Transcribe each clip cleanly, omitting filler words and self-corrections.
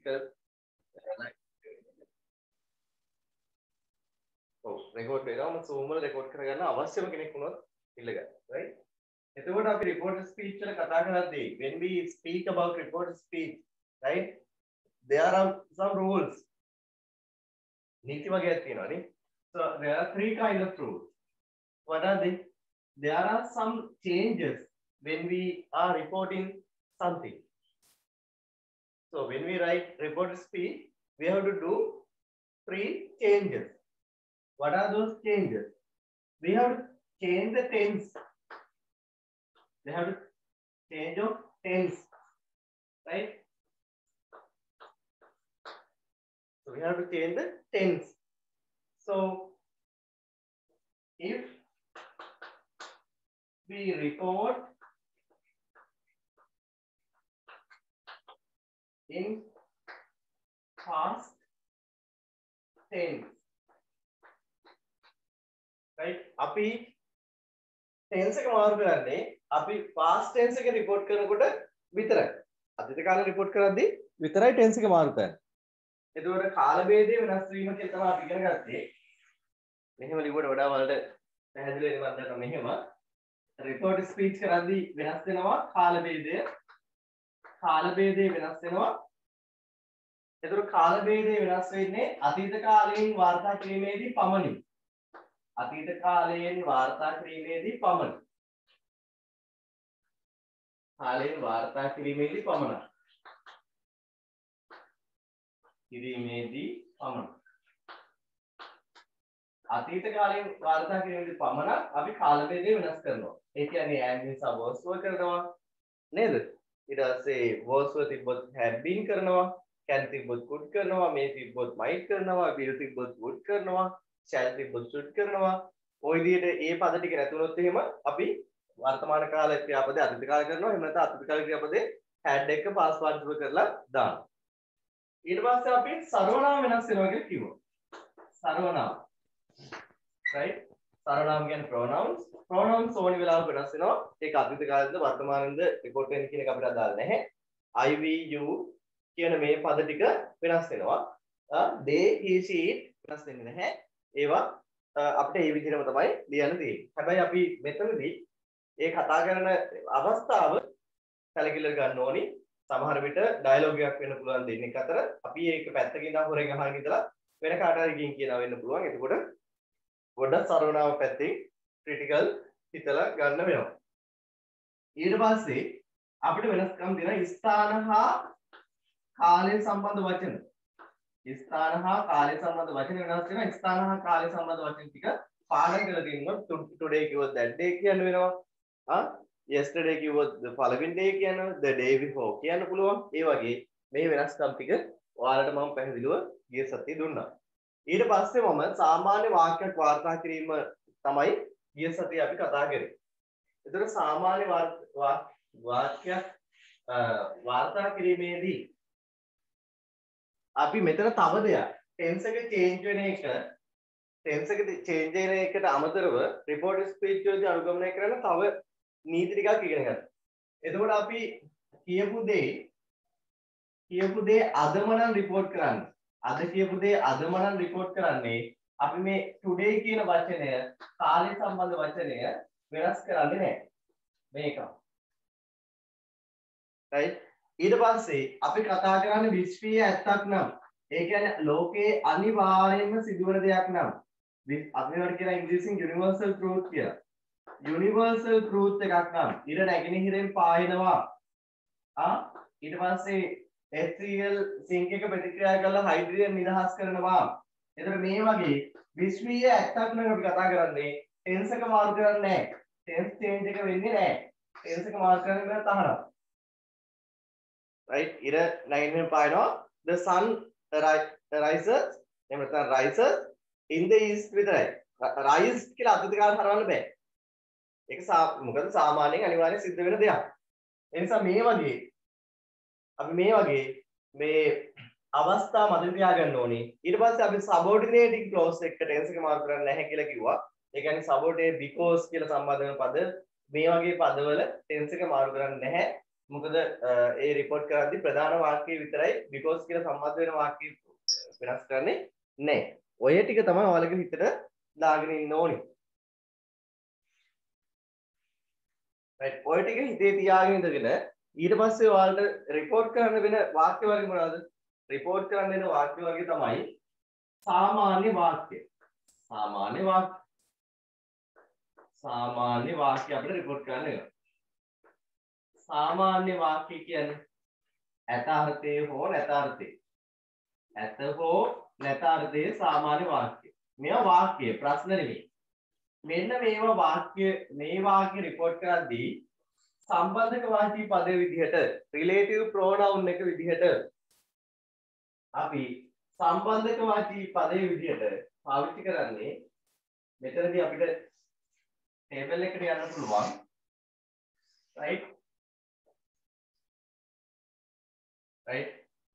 physical record වෙනවා මම zoom වල record කරගන්න අවශ්‍යම කෙනෙක් වුණොත් ඉල්ලගන්න right එතකොට අපි reported speech වල කතා කරද්දී when we speak about reported speech right there are some rules නීති වගේක් තියෙනවා නේ so there are three kinds of rules what are they there are some changes when we are reporting something so when we write reported speech we have to do three changes. What are those changes? We have to change the tense. We have to change of tense, right? So we have to change the tense. So if we report in past tense, right? අපි tense එක මාරු කරන්නේ අපි past tense එක report කරනකොට විතරයි. අතීත කාලේ report කරද්දී විතරයි tense එක මාරු කරන්නේ. එතකොට කාල භේදය වෙනස් වීම කියලා තමයි අපි ඉගෙන ගත්තේ. මෙහෙම ලිව්වට වඩා වලට පැහැදිලි වෙනවා මම මෙහෙම report speech කරද්දී වෙනස් වෙනවා කාල භේදය. කාල භේදය වෙනස් වෙනවා. එතකොට කාල භේදය වෙනස් වෙන්නේ අතීත කාලයෙන් වාර්තා කිරීමේදී පමණි. අතීත කාලයෙන් වාර්තා කිරීමේදී පමණයි. කාලයෙන් වාර්තා කිරීමේදී පමණයි. කිරීමේදී පමණයි. අතීත කාලයෙන් වාර්තා කිරීමේදී පමණක් අපි කාල භේදය වෙනස් කරනවා. ඒ කියන්නේ am නිසා was were කරනවා නේද? ඊට පස්සේ was were තිබ්බොත් have been කරනවා. can තිබ්බොත් could කරනවා. may තිබ්බොත් might කරනවා. will තිබ්බොත් would කරනවා. shall තිබ්බොත් should කරනවා. ওই විදිහට ඒ පද ටික නැතුනොත් එහෙම අපි වර්තමාන කාල ක්‍රියාපදේ අතීත කාල කරනවා. එහෙම නැත්නම් අතීත කාල ක්‍රියාපදේ had එක past participle කරලා දානවා. ඊට පස්සේ අපි සර්වනාම වෙනස් වෙනවා කියලා කිව්වා. සර්වනාම. right? සර්වනාම කියන්නේ pronouns. pronouns ඕනි වෙලාවක වෙනස් වෙනවා. ඒක අතීත කාලෙද වර්තමානෙද report වෙන කියන එක අපිට අදාළ නැහැ. I we you කියන මේ පද ටික වෙනස් වෙනවා. they he she it වෙනස් වෙන්නේ නැහැ. ඒවා අපිට මේ විදිහටම තමයි ලියන්න තියෙන්නේ. හැබැයි අපි මෙතනදී ඒ කතා කරන අවස්ථාව කැලකිලර් ගන්න ඕනි. සමහර විට ඩයලොග් එකක් වෙන්න පුළුවන් දෙන්නෙක් අතර. අපි ඒක පැත්තකින් ඉඳන් හොරෙන් අහගෙන ඉඳලා වෙන කාට හරි ගින් කියනවා වෙන්න පුළුවන්. එතකොට පොඩ්ඩක් සර්වනාම පැත්තේ ක්‍රිටිකල් හිතලා ගන්න වෙනවා. ඊට පස්සේ අපිට වෙනස්කම් දෙන ස්ථාන හා කාලය සම්බන්ධ වචන. ස්ථාන හා කාලය සම්බන්ධ වචන වෙනස් වෙනවා. ස්ථාන හා කාලය සම්බන්ධ වචන ටික පාඩම් කරලා තියෙනවා. today කිව්වොත් that day කියන්න වෙනවා. yesterday කිව්වොත් the following day කියනවා. the day before කියන්න පුළුවන්. ඒ වගේ මේ වෙනස්කම් ටික ඔයාලට මම පැහැදිලිව ගිය සතියේ දුන්නා. ඊට පස්සේ මම සාමාන්‍ය වාක්‍යයක් වාර්තා කිරීම තමයි ගිය සතියේ අපි කතා කරේ. ඒතර සාමාන්‍ය වාක්‍යයක් වාර්තා කිරීමේදී අපි මෙතන තව දෙයක් tense එක change වෙන එක tense එක change වෙන එකට අමතරව report speech වලදී අනුගමනය කරන තව නීති ටිකක් ඉගෙන ගන්න. එතකොට අපි කියපු දේ අදම නම් report කරන්න. අද කියපු දේ අදම නම් report කරන්නේ අපි මේ today කියන වචනය කාලය සම්බන්ධ වචනය වෙනස් කරන්නේ නැහැ. මේක. right? ඊට පස්සේ අපි කතා කරන්නේ විශ්වීය ඇත්තක් නම් ඒ කියන්නේ ලෝකේ අනිවාර්යයෙන්ම සිදුවන දෙයක් නම් අපි වල කියන ඉංග්‍රීසියෙන් universal truth කියලා. universal truth එකක් නම් ඉර නැගෙනහිරෙන් පායනවා. ඊට පස්සේ HCl සිංක් එක ප්‍රතික්‍රියා කරලා හයිඩ්‍රජන් නිදහස් කරනවා. එතකොට මේ වගේ විශ්වීය ඇත්තක් නම් අපි කතා කරන්නේ tense එක මාරු කරන්නේ නැහැ. tense change එක වෙන්නේ නැහැ. tense එක මාරු කරන්නේ නැහැ තහනම්. right ira 9 වෙන පායනවා the sun rises එහෙම නැත්නම් rises in the east විතරයි rise කියලා අතීත කාලේ හරවන්න බෑ ඒක මොකද සාමාන්‍යයෙන් අනිවාර්යයෙන් සිද්ධ වෙන දෙයක් ඒ නිසා මේ වගේ මේ අවස්ථා මතක තියාගන්න ඕනේ ඊට පස්සේ අපි subordinating clause එකට tense එක මාරු කරන්නේ නැහැ කියලා කිව්වා ඒ කියන්නේ subordinate because කියලා සම්බන්ධ වෙන පද මේ වගේ පදවල tense එක මාරු කරන්නේ නැහැ මොකද ඒ report කරද්දී ප්‍රධාන වාක්‍යය විතරයි because කියලා සම්බන්ධ වෙන වාක්‍ය වෙනස් කරන්නේ නැහැ. ඔය ටික තමයි ඔයාලගේ හිතට දාගෙන ඉන්න ඕනේ. right ඔය ටික හිතේ තියාගෙන ඉඳගෙන ඊට පස්සේ ඔයාලට report කරන්න වෙන වාක්‍ය වර්ග මොනවද? report කරන්න වෙන වාක්‍ය වර්ගය තමයි සාමාන්‍ය වාක්‍ය. සාමාන්‍ය වාක්‍ය. සාමාන්‍ය වාක්‍ය අපිට report කරන්න වෙනවා. සාමාන්‍ය වාක්‍ය කියන්නේ ඇතාර්ථයේ හෝ නැතාර්ථයේ. ඇත හෝ නැතාර්ථයේ සාමාන්‍ය වාක්‍ය. මේවා වාක්‍ය ප්‍රශ්න නෙමෙයි. මෙන්න මේවා වාක්‍ය මේ වාක්‍ය report කරද්දී සම්බන්ධක වාචී පදේ විදිහට relative pronoun එක විදිහට අපි සම්බන්ධක වාචී පදේ විදිහට පාවිච්චි කරන්නේ මෙතනදී අපිට table එකට යන්න පුළුවන් right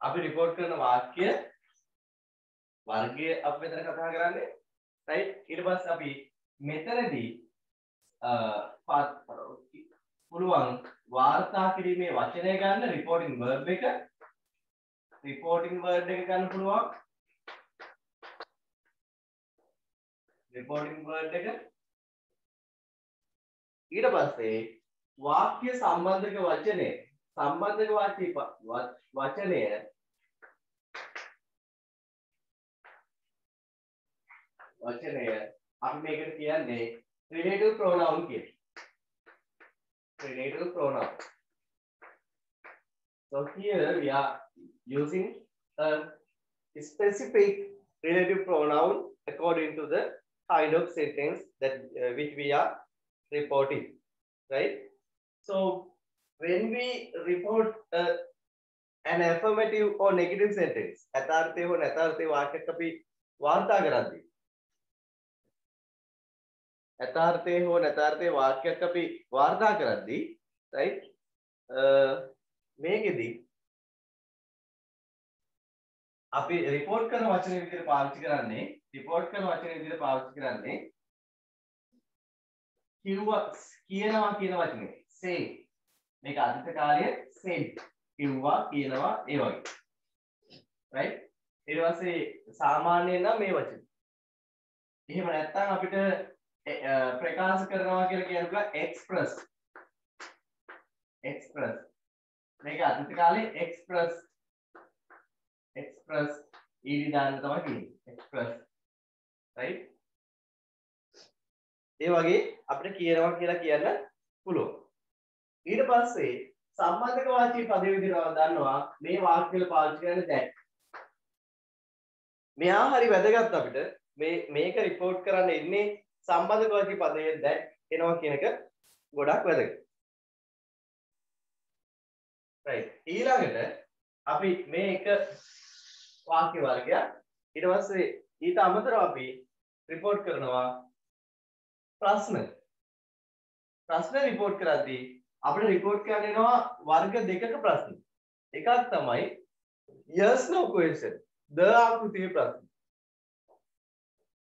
අපි report කරන වාක්‍ය වර්ගය අපි මෙතන කතා කරන්නේ right ඊට පස්සේ අපි මෙතනදී පුළුවන් වාර්තා කිරීමේ වචනය ගන්න reporting verb එක ගන්න පුළුවන් reporting word එක ඊට පස්සේ වාක්‍ය සම්බන්ධක වචනය සම්බන්ධක වාචී වචනය අපි මේකට කියන්නේ relative pronoun කියලා. Relative pronoun. So here we are using a specific relative pronoun according to the kind of sentence that which we are reporting, right? So when we report an affirmative or negative sentence, ඇතාර්ථය හෝ නැතාර්ථය වාක්‍යයක් අපි වාර්තා කරද්දී ඇතාර්ථය හෝ නැතාර්ථය වාක්‍යයක් අපි වාර්තා කරද්දී right මේකෙදී අපි report කරන වචනේ විදිහට පාවිච්චි කරන්නේ කියනවා කියන වචනේ say මේක අතීත කාලයේ said කිව්වා කියනවා ඒ වගේ right ඊට පස්සේ සාමාන්‍යයෙන් නම් මේ වචනේ එහෙම නැත්නම් අපිට ප්‍රකාශ කරනවා කියලා කියනවා express මේක අතීත කාලේ express ඊඩි දාන්න තමයි කියන්නේ express right ඒ වගේ අපිට කියනවා කියලා කියන්න පුළුවන් ඊට පස්සේ සම්බන්ධක වාචී පදේ විදිහට දන්නවා මේ වාක්‍ය වල පාවිච්චි කරන that මෙයා හරි වැදගත් අපිට මේක report කරන්න ඉන්නේ සම්බන්ධක වාචී පදයේ that එනවා කියන එක ගොඩක් වැදගත් right ඊළඟට අපි මේ එක වාක්‍ය වර්ගයක් ඊට පස්සේ ඊට අමතරව අපි report කරනවා ප්‍රශ්න report කරද්දී අපිට report කරන්න වෙනවා වර්ග දෙකක ප්‍රශ්න එකක් තමයි yes no question the ආකෘතියේ ප්‍රශ්න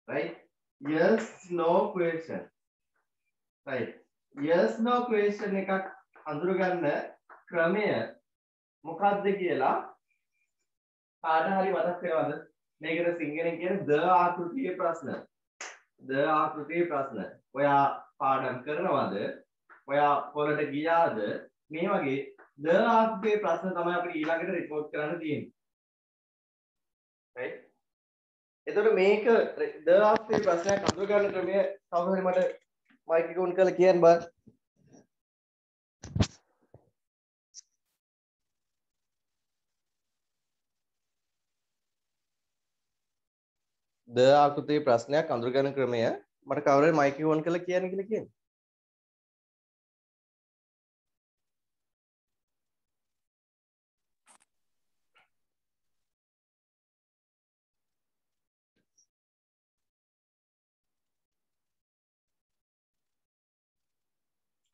right yes no question right yes no question එකක් අඳුරගන්න ක්‍රමය මොකක්ද කියලා කාට හරි මතක් වෙනවද මේකට සිංහලෙන් කියන්නේ ද ආකෘතියේ ප්‍රශ්න ඔයා පාඩම් කරනවද ඔයා පොළට ගියාද මේ වගේ ද ආකෘතියේ ප්‍රශ්න තමයි අපිට ඊළඟට report කරන්න තියෙන්නේ right එතකොට මේක ද ආකෘතියේ ප්‍රශ්නයක් අඳුර ගන්න ක්‍රමය කවුරු හරි මට මයික් එක ඔන් කරලා කියන්න බෑ ද ආකෘතියේ ප්‍රශ්නයක් අඳුරගන්න ක්‍රමය මට කවුරු හරි මයික් එක ඔන් කරලා කියන්න කියලා කියන්න.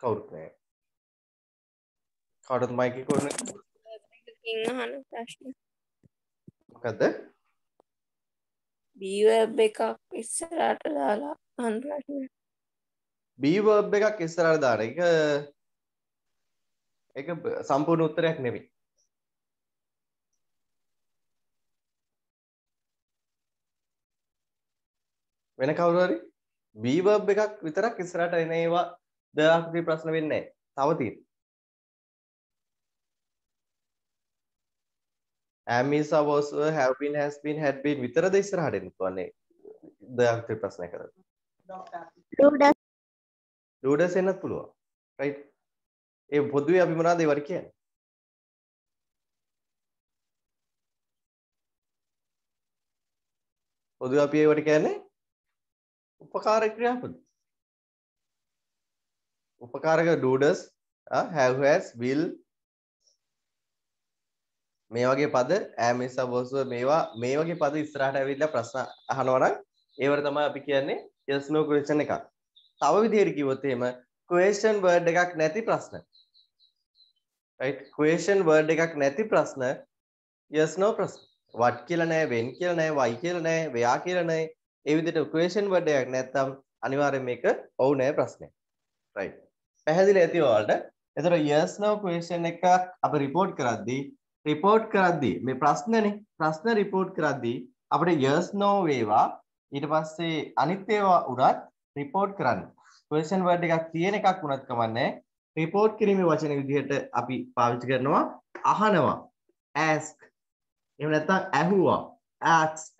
කවුරුත් නැහැ. කාටද මයික් එක ඔන් අහන ප්‍රශ්න. මොකද්ද? B verb එකක් ඉස්සරහට දාලා අහන ප්‍රශ්න. B verb එකක් ඉස්සරහට දාන එක ඒක සම්පූර්ණ උත්තරයක් නෙවෙයි. වෙන කවුරු හරි be verb එකක් විතරක් ඉස්සරහට එන ඒවා the ආකෘති ප්‍රශ්න වෙන්නේ නැහැ. තව තියෙනවා. am is was were have been has been had been විතරද ඉස්සරහට එන්න පුළුවන් the ආකෘති ප්‍රශ්න කරලා. do does එන්නත් පුළුවන්. right? ඒ පොදුවේ අපි මොනවද ඒවට කියන්නේ? පොදුවේ අපි ඒවට කියන්නේ උපකාරක ක්‍රියාපද. උපකාරක do does have has will මේ වගේ පද am is was were මේවා මේ වගේ පද ඉස්සරහට ඇවිල්ලා ප්‍රශ්න අහනවා නම් ඒවට තමයි අපි කියන්නේ yes no question එකක්. තව විදිහට කිව්වොත් එහෙම question word එකක් නැති ප්‍රශ්න. right? question word එකක් නැති ප්‍රශ්න yes no ප්‍රශ්න. what කියලා නැහැ, when කියලා නැහැ, why කියලා නැහැ, where කියලා නැහැ. ඒ විදිහට question word එකක් නැත්නම් අනිවාර්යෙන් මේක ඔව් නැහැ ප්‍රශ්නයක්. right? පැහැදිලි ඇති ඔයාලට. එතකොට yes no question එකක් අපි report කරද්දී මේ ප්‍රශ්න report කරද්දී අපිට yes no වේවා ඊට පස්සේ අනිත් ඒවා උඩත් report කරන්න. question word එකක් තියෙන එකක් වුණත් කමන්නේ report කිරීමේ වචන විදිහට අපි පාවිච්චි කරනවා අහනවා ask එහෙම නැත්නම් ඇහුවා asked.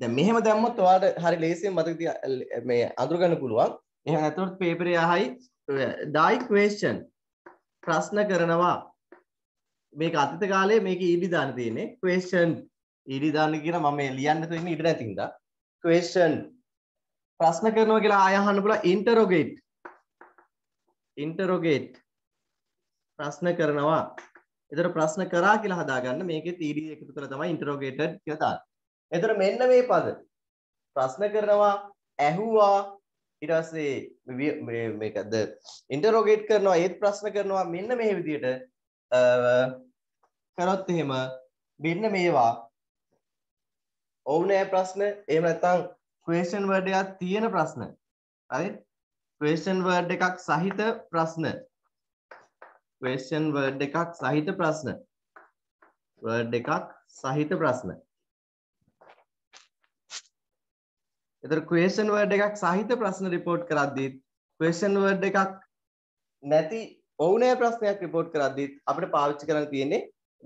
දැන් මෙහෙම දැම්මොත් ඔයාලට හරි ලේසියෙන් මතක මේ අඳුර ගන්න පුළුවන්. එහෙම නැත්නම් පේපරේ අහයි die question ප්‍රශ්න කරනවා. මේක අතීත කාලේ මේක ඊඩි දාන්න තියෙන්නේ question ඊඩි දාන්න කියන මම මේ ලියන්න තියෙන්නේ ඊට නැති හින්දා question ප්‍රශ්න කරනවා කියලා ආය අහන්න පුළුවන් interrogate ප්‍රශ්න කරනවා. එතකොට ප්‍රශ්න කරා කියලා හදාගන්න මේකේ ඊඩි එකතු කරලා තමයි interrogated කියලා දාන්නේ. එතකොට මෙන්න මේ පද ප්‍රශ්න කරනවා ඇහුවා ඊට පස්සේ මේකද interrogate කරනවා ඒත් ප්‍රශ්න කරනවා මෙන්න මේ විදිහට කරොත් එහෙම මෙන්න මේවා ඔව් නෑ ප්‍රශ්න එහෙම නැත්නම් question word එකක් තියෙන ප්‍රශ්න. හරි? question word එකක් සහිත ප්‍රශ්න. question word එකක් සහිත ප්‍රශ්න. word එකක් සහිත ප්‍රශ්න. එතකොට question word එකක් සහිත ප්‍රශ්න report කරද්දී question word එකක් නැති ඔව් නෑ ප්‍රශ්නයක් report කරද්දී අපිට පාවිච්චි කරන්න තියෙන්නේ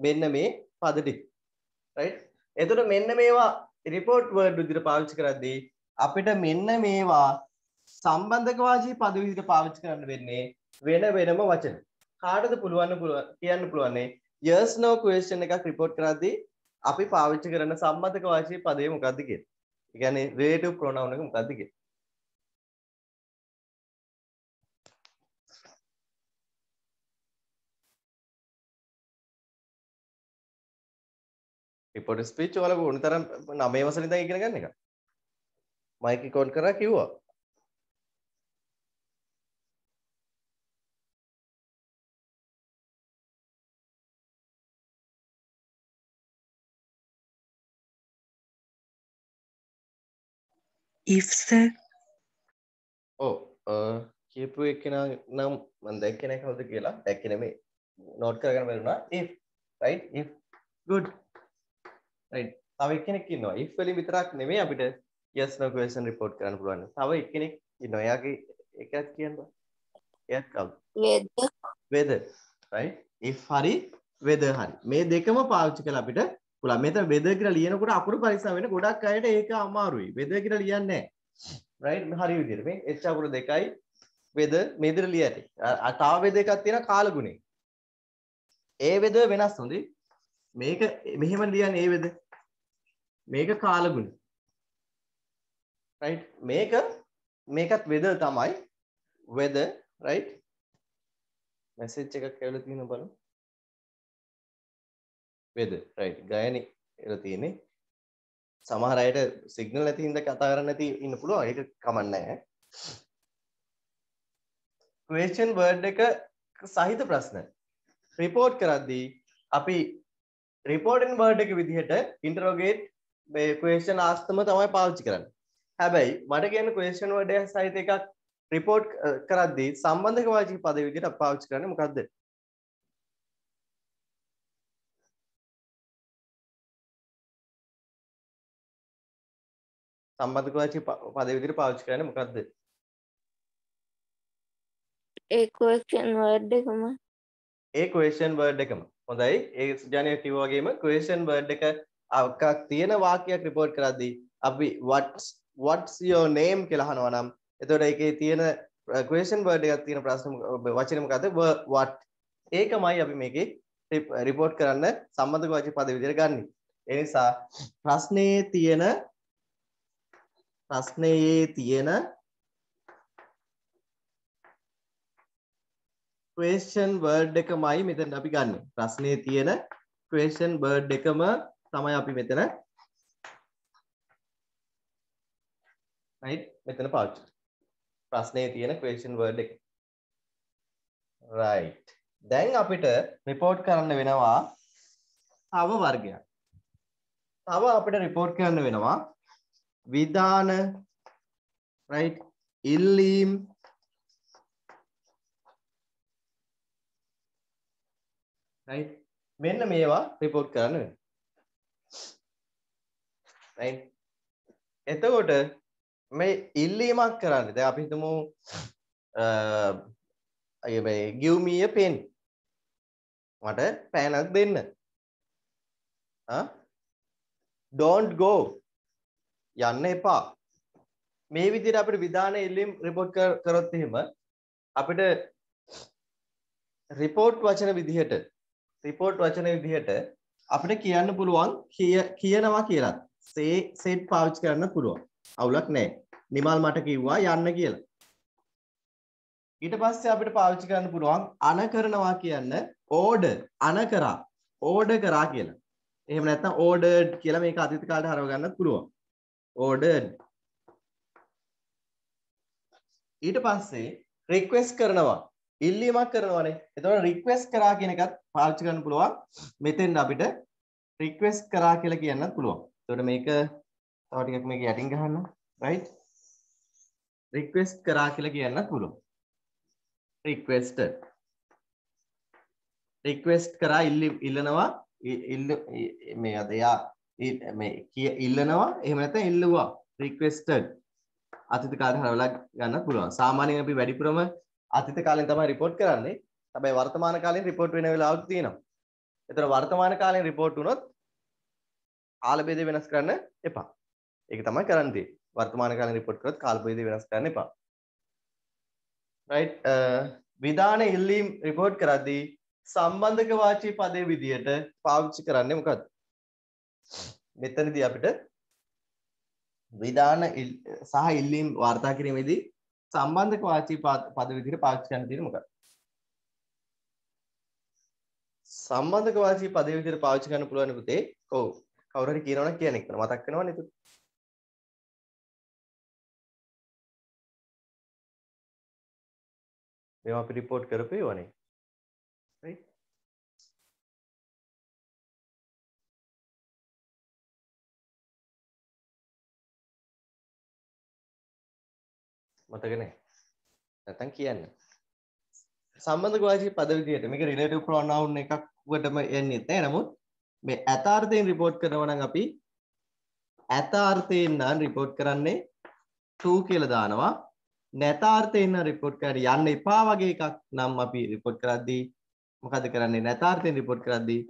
මෙන්න මේ පද ටික. right? එතකොට මෙන්න මේවා report word විදිහට පාවිච්චි කරද්දී අපිට මෙන්න මේවා සම්බන්ධක වාචී පද විදිහට පාවිච්චි කරන්න වෙන්නේ වෙනම වචන. කාටද කියන්න පුළුවන් yes no question එකක් report කරද්දී අපි පාවිච්චි කරන සම්බන්ධක වාචී පදේ මොකක්ද කියලා. ඒ කියන්නේ relative pronoun එක මොකක්ද කියලා. report speech වල ඕන තරම් 9 වසරේ ඉඳන් ඉගෙන ගන්න එක. මයික් එක ඔන් කරලා කිව්වා. if sir ඔව් කියපු එකනා නම් මම දැක්කේ නැහැ කවුද කියලා. දැක්කේ නෙමෙයි. නෝට් කරගන්න බැරුණා. if right if good right. තව එක්කෙනෙක් ඉන්නවා. if වලින් විතරක් නෙමෙයි අපිට yes no question report කරන්න පුළුවන්. තව එක්කෙනෙක් ඉන්නවා. එයාගේ එකක් කියන්න. එයාත් කවුද? weather right if හරි weather හරි. මේ දෙකම පාවිච්චි කරලා අපිට පුළුවන්. මෙතන weather කියලා ලියනකොට අකුරු පරිස්සම් වෙන්න ගොඩක් අයට ඒක අමාරුයි. weather කියලා ලියන්නේ නැහැ. right හරි විදිහට මේ h අකුරු දෙකයි weather මේ විදිහට ලියන්නේ. තව weather එකක් තියෙනවා කාලගුණේ. ඒ weather වෙනස් හොඳයි. මේක මෙහෙම ලියන්නේ ඒ weather. මේක කාලගුණ. right මේකත් weather තමයි. weather right message එකක් ඇවිල්ලා තියෙනවා බලමු. weather right ගායනේ එලා තියෙන්නේ. සමහර අයට සිග්නල් නැති හින්දා කතා කරන්න නැති ඉන්න පුළුවන්. ඒක කමක් නැහැ. question word එක සහිත ප්‍රශ්න report කරද්දී අපි reporting word එක විදිහට interrogate මේ question ask තම තමයි පාවිච්චි කරන්නේ. හැබැයි මට කියන්න question word එක සහිත එකක් report කරද්දී සම්බන්ධක වාචික පද විදිහට අපි පාවිච්චි කරන්නේ මොකද්ද? සම්බන්ධක වාචික පද විදිහට පාවිච්චි කරන්නේ මොකද්ද? ඒ question word එකම ඒ question word එකම. හොඳයි. ඒ ජානිය කිව්වා වගේම question word එක එකක් තියෙන වාක්‍යයක් report කරද්දී අපි what's your name කියලා අහනවා නම් එතකොට ඒකේ තියෙන question word එකක් තියෙන ප්‍රශ්න වචනේ මොකද්ද? what. ඒකමයි අපි මේකේ report කරන්න සම්බන්ධක වාචික පද විදිහට ගන්නෙ. ඒ නිසා ප්‍රශ්නයේ තියෙන question word එකමයි මෙතන අපි ගන්නෙ. ප්‍රශ්නයේ තියෙන question word එකම තමයි අපි මෙතන right මෙතන පාවිච්චි කරන්නේ. ප්‍රශ්නයේ තියෙන question word එක. right. දැන් අපිට report කරන්න වෙනවා තව වර්ගයක්. තව අපිට report කරන්න වෙනවා විධාන right ඉල්ලීම් right මෙන්න මේවා report කරන්න වෙනවා right එතකොට මේ ඉල්ලීමක් කරන්නේ දැන් අපි හිතමු මේ give me a pen මට පෑනක් දෙන්න don't go යන්න එපා මේ විදිහට අපිට විධාන ඉල්ලීම් report කරොත් එහෙම අපිට report වචන විදිහට අපිට කියන්න පුළුවන් කියනවා කියලා. said පාවිච්චි කරන්න පුළුවන්. අවුලක් නැහැ. නිමල් මට කිව්වා යන්න කියලා. ඊට පස්සේ අපිට පාවිච්චි කරන්න පුළුවන් අන කරනවා කියන්න order අන කරා order කරා කියලා. එහෙම නැත්නම් ordered කියලා මේක අතීත කාලේ හරව ගන්නත් පුළුවන්. ordered. ඊට පස්සේ request කරනවා ඉල්ලීමක් කරනවානේ. එතකොට request කරා කියන එකත් පාවිච්චි කරන්න පුළුවන්. මෙතෙන් අපිට request කරා කියලා කියන්නත් පුළුවන්. එතකොට මේක තව ටිකක් මේක යටින් ගහන්න. right? request කරා කියලා කියන්නත් පුළුවන්. requested. request කරා ඉල්ලනවා මේ අද යා මේ ඉල්ලනවා එහෙම නැත්නම් ඉල්ලුවා. requested. අතීත කාලේ හරවලා ගන්නත් පුළුවන්. සාමාන්‍යයෙන් අපි වැඩිපුරම අතීත කාලෙන් තමයි report කරන්නේ. හැබැයි වර්තමාන කාලෙන් report වෙන වෙලාවක් තියෙනවා. ඒතර වර්තමාන කාලෙන් report වුණොත් කාල භේදය වෙනස් කරන්න එපා. ඒක තමයි කරන්න තියෙන්නේ. වර්තමාන කාලෙන් report කරොත් කාල භේදය වෙනස් කරන්න එපා. right විධාන ඉල්ලීම් report කරද්දී සම්බන්ධක වාචී පදයේ විදියට පාවිච්චි කරන්නේ මොකද්ද? මෙතනදී අපිට විධාන සහ ඉල්ලීම් වාර්තා කිරීමේදී සම්බන්ධක වාචී පද විදිහට පාවිච්චි කරන්න තියෙන්නේ මොකක්ද? සම්බන්ධක වාචී පද විදිහට පාවිච්චි කරන්න පුළුවන් පුතේ. ඔව්. කවුරු හරි කියනවනම් කියන්නේ ඒක මතක් වෙනවනේ ඒක. මේවා අපි report කරපු ඒවානේ. right? මතක නැහැ. නැත්තම් කියන්න. සම්බන්ධක වාචී පද විදිහට මේක relative pronoun එකකටම එන්නේ නැහැ. නමුත් මේ ඇතාර්ථයෙන් report කරනවා නම් අපි ඇතාර්ථයෙන් නම් report කරන්නේ to කියලා දානවා. නැතාර්ථයෙන් නම් report කරන්නේ යන්න එපා වගේ එකක් නම් අපි report කරද්දී මොකද කරන්නේ? නැතාර්ථයෙන් report කරද්දී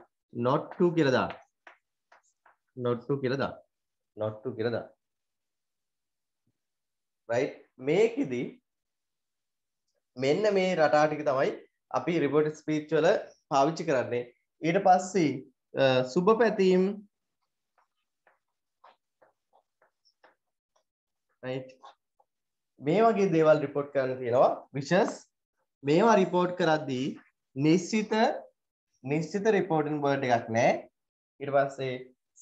not to කියලා දානවා. not to කියලා දානවා. not to කියලා දානවා. right මේකෙදි මෙන්න මේ රටා ටික තමයි අපි report speech වල පාවිච්චි කරන්නේ. ඊට පස්සේ සුබ පැතීම් right මේ වගේ දේවල් report කරන්න තියෙනවා. wishes මේවා report කරද්දී නිශ්චිත reporting word එකක් නැහැ. ඊට පස්සේ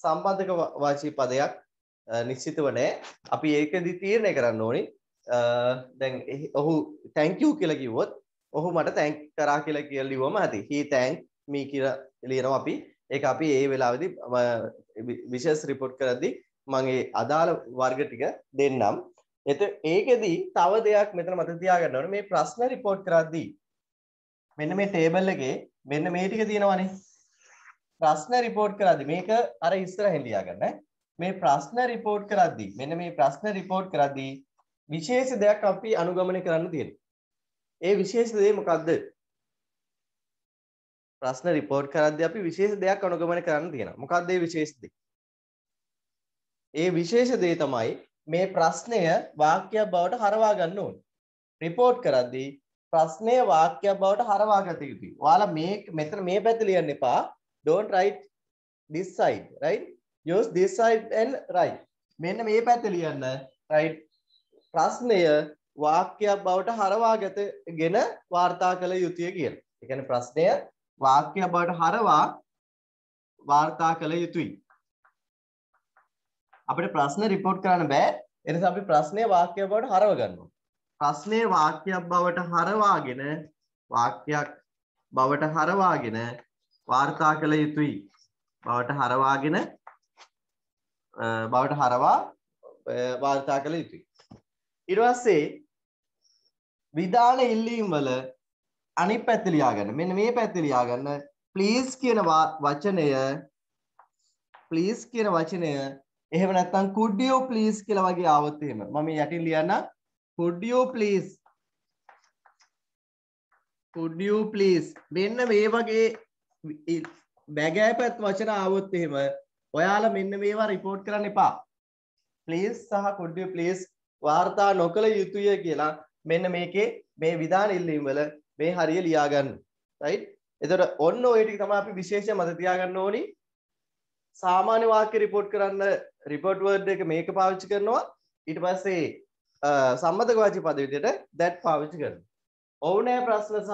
සම්බන්ධක වාචී පදයක් නිශ්චිතව නැහැ. අපි ඒකෙදි තීරණය කරන්න ඕනේ. දැන් ඔහු thank you කියලා කිව්වොත් ඔහු මට thank කරා කියලා කියලා ලිව්වම ඇති. he thank me කියලා ලියනවා අපි. ඒක අපි ඒ වෙලාවේදී විශේෂ report කරද්දී මම ඒ අදාළ වර්ග ටික දෙන්නම්. ඒකෙදී තව දෙයක් මෙතන මතක තියාගන්න ඕනේ මේ ප්‍රශ්න report කරද්දී මෙන්න මේ table එකේ මෙන්න මේ ටික තියෙනවනේ ප්‍රශ්න report කරද්දී මේක අර ඉස්සරහින් ලියාගන්න මේ ප්‍රශ්න report කරද්දී මෙන්න මේ ප්‍රශ්න report කරද්දී විශේෂ දෙයක් අපි අනුගමනය කරන්න තියෙනවා. ඒ විශේෂ දේ මොකද්ද? ප්‍රශ්න report කරද්දී අපි විශේෂ දෙයක් අනුගමනය කරන්න තියෙනවා. මොකක්ද ඒ විශේෂ දේ? ඒ විශේෂ දේ තමයි මේ ප්‍රශ්නය වාක්‍යයක් බවට හරවා ගන්න ඕනේ. report කරද්දී ප්‍රශ්නය වාක්‍යයක් බවට හරවා ගත යුතුයි. ඔයාලා මෙතන මේ පැත්ත ලියන්න එපා. Don't write this side, right? Use this side and write. මෙන්න මේ පැත්ත ලියන්න. right? ප්‍රශ්නය වාක්‍යයක් බවට හරවාගෙන වාර්තා කළ යුතුය කියලා. ඒ කියන්නේ ප්‍රශ්නය වාක්‍යයක් බවට හරවා වාර්තා කළ යුතුයි. අපිට ප්‍රශ්න report කරන්න බෑ. ඒ නිසා අපි ප්‍රශ්නය වාක්‍යයක් බවට හරව ගන්නවා. ප්‍රශ්නය වාක්‍යයක් බවට හරවාගෙන වාර්තා කළ යුතුයි. වාර්තා කළ යුතුයි. ඊට පස්සේ විධාන ඉල්ලීම් වල අනිත් පැත්ත ලියාගන්න. මෙන්න මේ පැත්ත ලියාගන්න. please කියන වචනය එහෙම නැත්නම් could you please කියලා වගේ ආවොත් එහෙම මම යටින් ලියන්න could you please මෙන්න මේ වගේ බැගෑපත් වචන ආවොත් එහෙම ඔයාලා මෙන්න මේවා report කරන්න එපා. please සහ could you please වාර්තා නොකළ යුතුය කියලා මෙන්න මේකේ මේ විධාන ඉල්ලීම් වල මේ හරිය ලියා ගන්න. right? එතකොට ඔන්න ඔය ටික තමයි අපි විශේෂයෙන් මතක තියාගන්න ඕනි. සාමාන්‍ය වාක්‍ය report කරන්න report word එක මේක පාවිච්චි කරනවා. ඊට පස්සේ සම්බන්ධක පද විදිහට that පාවිච්චි කරනවා. ඕනෑ ප්‍රශ්න සහ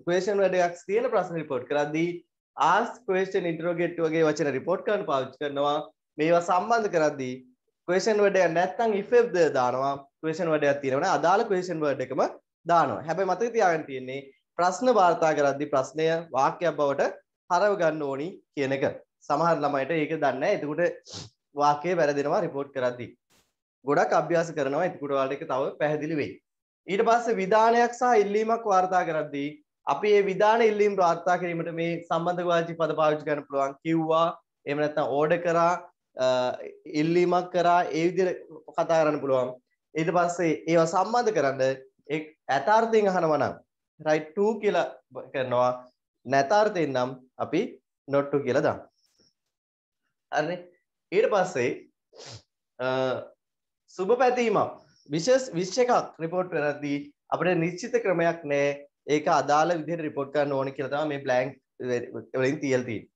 question word එකක් තියෙන ප්‍රශ්න report කරද්දී ask question interrogate වගේ වචන report කරන්න පාවිච්චි කරනවා. මේවා සම්බන්ධ කරද්දී question word එක නැත්නම් if දානවා. question word එකක් තියෙනවනේ අදාළ question word එකම දානවා. හැබැයි මතක තියාගන්න තියෙන්නේ ප්‍රශ්න වාර්තා කරද්දී ප්‍රශ්නය වාක්‍යයක් බවට හරව ගන්න ඕනි කියන එක. සමහර ළමයිට ඒක දන්නේ නැහැ. එතකොට වාක්‍යය වැරදෙනවා report කරද්දී. ගොඩක් අභ්‍යාස කරනවා. එතකොට ඔයාලට ඒක තව පැහැදිලි වෙයි. ඊට පස්සේ විධානයක් සහ ඉල්ලීමක් වාර්තා කරද්දී අපි මේ විධාන ඉල්ලීම් වාර්තා කිරීමට මේ සම්බන්ධක වාචික පද පාවිච්චි කරන්න පුළුවන්. කිව්වා, එහෙම නැත්නම් ඕඩර් කරා, ඉල්ලීමක් කරා, ඒ විදිහට කතා කරන්න පුළුවන්. ඊට පස්සේ ඒවා සම්බන්ධ කරන්න යථාර්ථයෙන් අහනවා නම් right to කියලා කරනවා. නැතාර්ථයෙන් නම් අපි not to කියලා දානවා. හරිනේ. ඊට පස්සේ සුබ පැතීමක් විශ් එකක් report කරද්දී අපිට නිශ්චිත ක්‍රමයක් නැහැ. ඒක අදාළ විදිහට report කරන්න ඕනේ කියලා තමයි මේ blank වලින් තියලා තියෙන්නේ.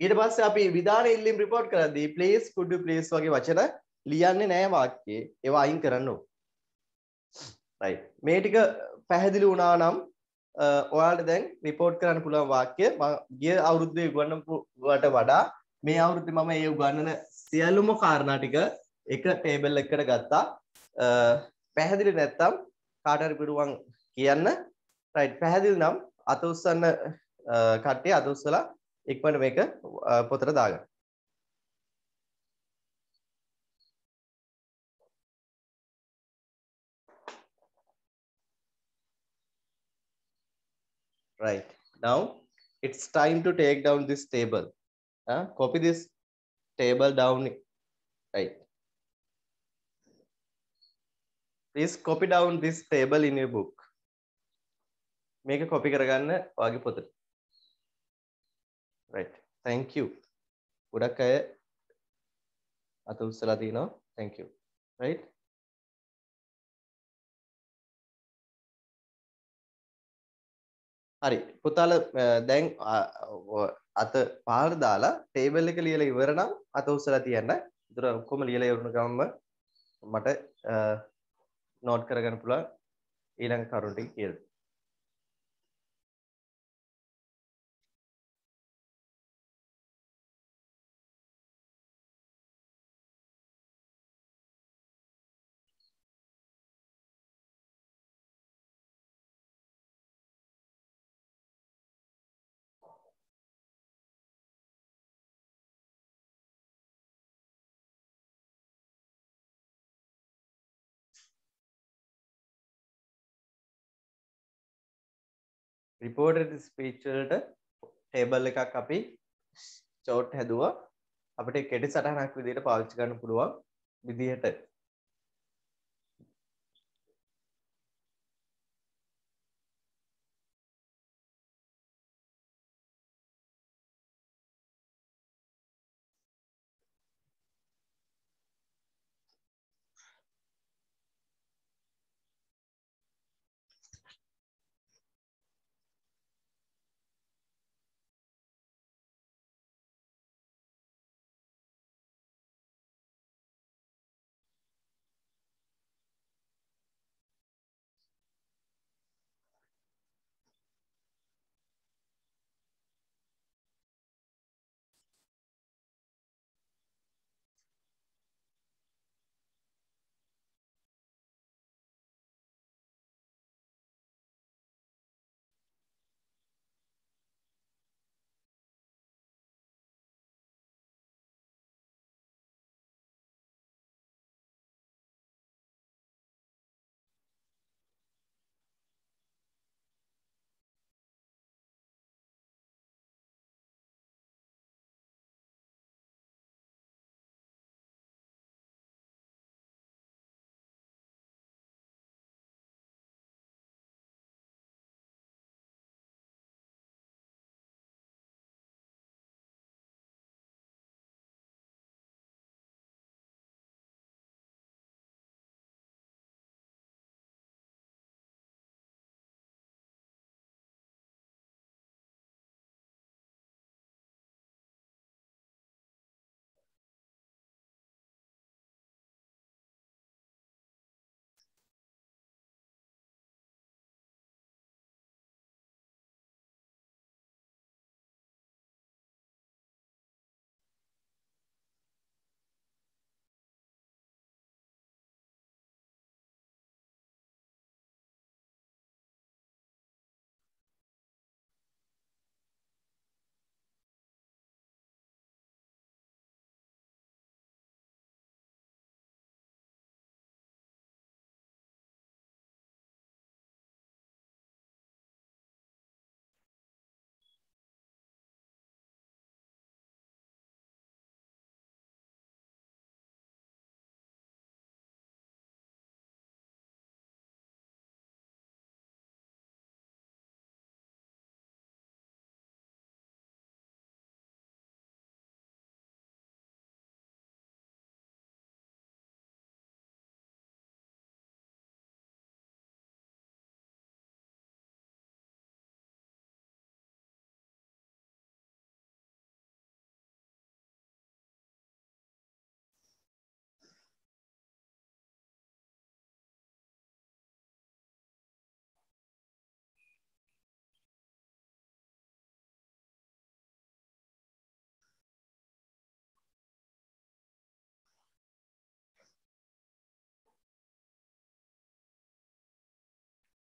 ඊට පස්සේ අපි විධාන ඉල්ලීම් report කරද්දී please could you please වගේ වචන ලියන්නේ නැහැ වාක්‍යයේ. ඒවා අයින් කරන්න ඕනේ. right. මේ ටික පැහැදිලි වුණා නම් ඔයාලට දැන් report කරන්න පුළුවන් වාක්‍ය ගිය අවුරුද්දේ උගන්වන්නට වඩා මේ අවුරුද්දේ මම ඒ උගන්වන සියලුම කාරණා ටික එක ටේබල් එකකට ගත්තා. පැහැදිලි නැත්තම් කාට හරි පුළුවන් කියන්න. right. පැහැදිලි නම් අත උස්සන්න කට්ටිය අත උස්සලා ඉක්මනට මේක පොතට දාගන්න. right. Now it's time to take down this table. Copy this table down. right. Please copy down this table in your book. මේක copy කරගන්න ඔයාගේ පොතට. right. thank you. ගොඩක් අය අත උස්සලා තිනවා. thank you. right. හරි පුතාලා දැන් අත පහළ දාලා ටේබල් එක ලියලා ඉවර නම් අත උස්සලා තියන්න. ඒතර ඔක්කොම ලියලා ඉවරන ගමන්ම මට නෝට් කරගන්න පුළුවන් ඊළඟ කරුණු ටික කියලා. reported speech වලට table එකක් අපි chart හැදුවා. අපිට කෙටි සටහනක් විදිහට පාවිච්චි කරන්න පුළුවන් විදිහට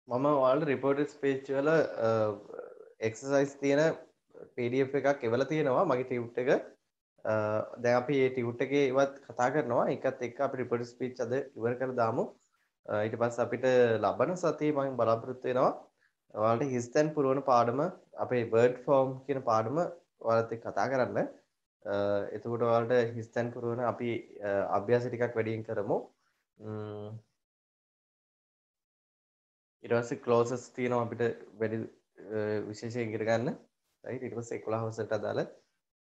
මම ඔයාලට reported speech වල exercise තියෙන PDF එකක් එවලා තියෙනවා මගේ ටියුට් එක. දැන් අපි මේ ටියුට් එකේ ඉවත් කතා කරනවා. ඒකත් එක්ක අපි reported speech අද ඉවර කරලා දාමු. ඊට පස්සේ අපිට ලබන සතියේ මම බලාපොරොත්තු වෙනවා ඔයාලට හිස්තැන් පුරවන පාඩම අපේ word form කියන පාඩම ඔයාලත් එක්ක කතා කරන්න. එතකොට ඔයාලට හිස්තැන් පුරවන අපි අභ්‍යාස ටිකක් වැඩියෙන් කරමු. ඊට පස්සේ clauses තියෙනවා අපිට වැඩි විශේෂයෙන් ඉගෙන ගන්න. right ඊට පස්සේ 11 හවසට අදාළ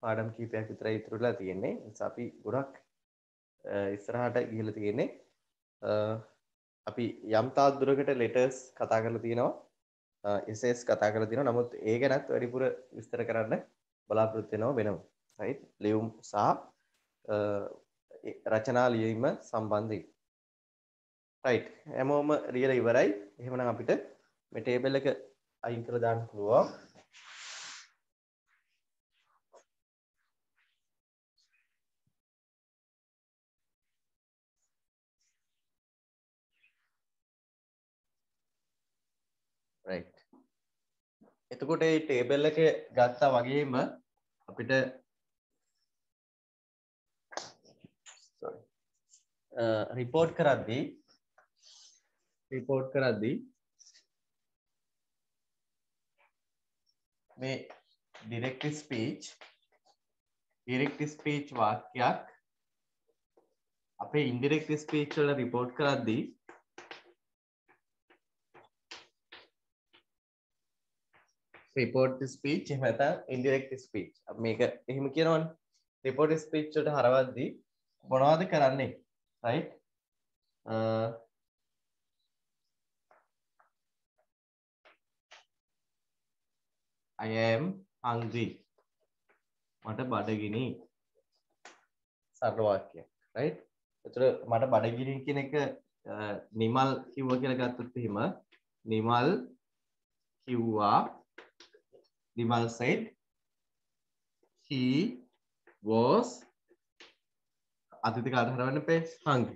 පාඩම් කීපයක් විතරයි ඉතුරුලා තියෙන්නේ. ඒ නිසා අපි ගොඩක් ඉස්සරහට ගිහිල්ලා තියෙන්නේ. අපි යම් තාක් දුරකට letters කතා කරලා තියෙනවා. essays කතා කරලා තියෙනවා. නමුත් ඒ ගැනත් වැඩිපුර විස්තර කරන්න බලාපොරොත්තු වෙනවා. right ලියුම් සහ රචනා ලියීම සම්බන්ධයෙන් right හැමෝම ලියලා ඉවරයි. එහෙමනම් අපිට මේ ටේබල් එක අයින් කරලා දාන්න පුළුවන්. right එතකොට මේ ටේබල් එක ගත්තා වගේම අපිට sorry report කරද්දී මේ direct speech වාක්‍යයක් අපේ indirect speech වල report කරද්දී report speech එහෙම නැත්නම් indirect speech අපි මේක එහෙම කියනවනේ report speech වලට හරවද්දී මොනවද කරන්නේ right I am hungry මට බඩගිනි සරල වාක්‍යයක් right එතකොට මට බඩගිනි කියන එක නිමල් කිව්වා කියලා ගත්තොත් එහෙම නිමල් කිව්වා Nimal said he was අතීත කාලේ හරවන්න පේ hungry.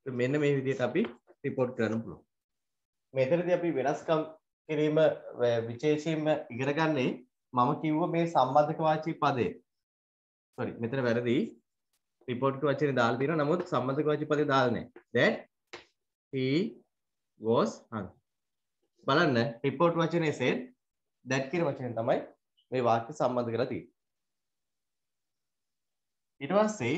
මෙන්න මේ විදිහට අපි report කරන්න පුළුවන්. මෙතනදී අපි වෙනස්කම් කිරීම විශේෂයෙන්ම ඉගෙන ගන්නේ මම කිව්ව මේ සම්බන්ධක වාචී පදය. sorry මෙතන වැරදි. report ක වචනේ දාලා තියෙනවා නමුත් සම්බන්ධක වාචී පදේ දාලා නැහැ. that he was hungry. බලන්න report වචනේ said that කියන වචනේ තමයි මේ වාක්‍ය සම්බන්ධ කරලා තියෙන්නේ. ඊට පස්සේ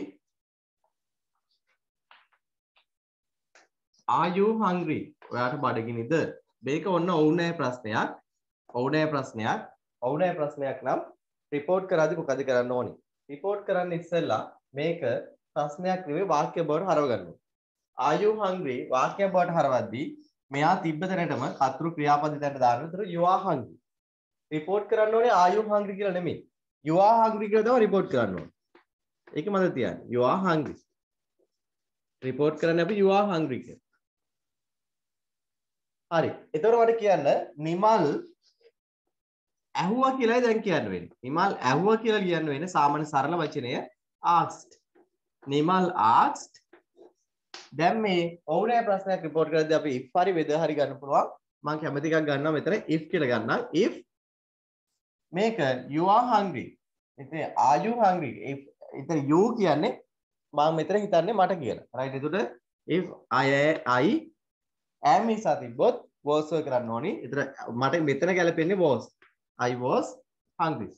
are you hungry? ඔයාට බඩගිනිද? මේක ඔන්න ඔව් නැහැ ප්‍රශ්නයක්. ඔව් නැහැ ප්‍රශ්නයක්. ඔව් නැහැ ප්‍රශ්නයක් නම් report කරද්දී මොකද කරන්න ඕනේ? report කරන්න ඉස්සෙල්ලා මේක ප්‍රශ්නයක් නෙවෙයි වාක්‍ය බවට හරව ගන්න ඕනේ. are you hungry වාක්‍ය බවට හරවද්දී මෙයා තිබ්බ තැනටම කතුරු ක්‍රියාපද තැනට දාන්න. ඒතර you are hungry. report කරන්න ඕනේ are you hungry කියලා නෙමෙයි. you are hungry කියලා තමයි report කරන්න ඕනේ. ඒක මතක තියාගන්න. you are hungry. report කරන්නේ අපි you are hungry කියලා. හරි. එතකොට මට කියන්න නිමල් ඇහුවා කියලායි දැන් කියන්න වෙන්නේ. නිමල් ඇහුවා කියලා කියන්න වෙන්නේ සාමාන්‍ය සරල වචනය asked. නිමල් asked. දැන් මේ ඔව් නෑ ප්‍රශ්නයක් report කරද්දී අපි if හරි whether හරි ගන්න පුළුවන්. මම කැමති එකක් ගන්නවා මෙතන if කියලා ගන්නම්. if මේක you are hungry. ඉතින් are you hungry? ඉතින් you කියන්නේ මම මෙතන හිතන්නේ මට කියලා. right එතකොට if I am නිසා තිබ්බොත් was කරන්න ඕනි. ඒතර මට මෙතන ගැලපෙන්නේ was. I was hungry.